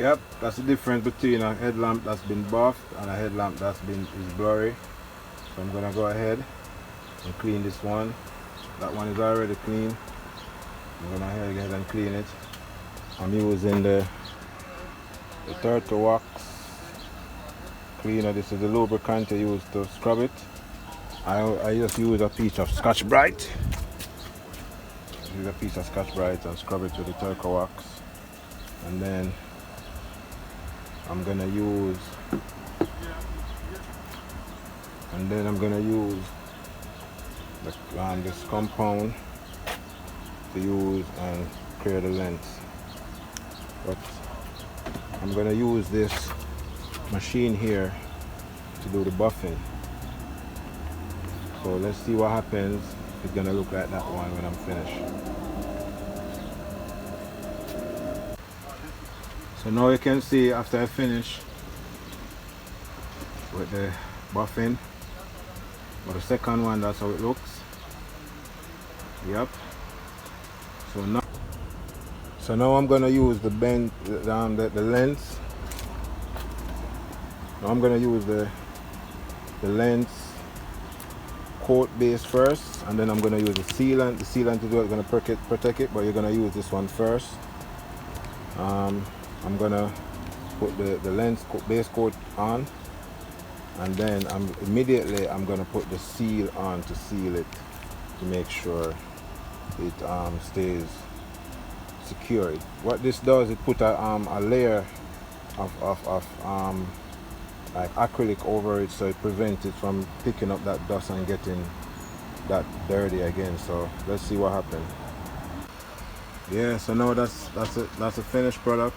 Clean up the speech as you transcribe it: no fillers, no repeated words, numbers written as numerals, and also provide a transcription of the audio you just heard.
Yep, that's the difference between a headlamp that's been buffed and a headlamp that's been is blurry. So I'm gonna go ahead and clean this one. That one is already clean. I'm gonna go ahead and clean it. I'm using the Turtle Wax cleaner. This is the lubricant I use to scrub it. I just use a piece of Scotch Brite. Use a piece of Scotch Brite and scrub it with the Turtle Wax. And then I'm gonna use this compound to use and clear the lens. But I'm gonna use this machine here to do the buffing. So let's see what happens. It's gonna look like that one when I'm finished. So now you can see after I finish with the buffing, for the second one, that's how it looks. Yep. So now I'm gonna use the lens. Now I'm gonna use the lens coat base first, and then I'm gonna use the sealant. The sealant is gonna protect it, but you're gonna use this one first. I'm gonna put the lens base coat on, and then immediately I'm gonna put the seal on to seal it, to make sure it stays secure. What this does, it put a layer of like acrylic over it, so it prevents it from picking up that dust and getting that dirty again. So let's see what happens. Yeah, so now that's a finished product.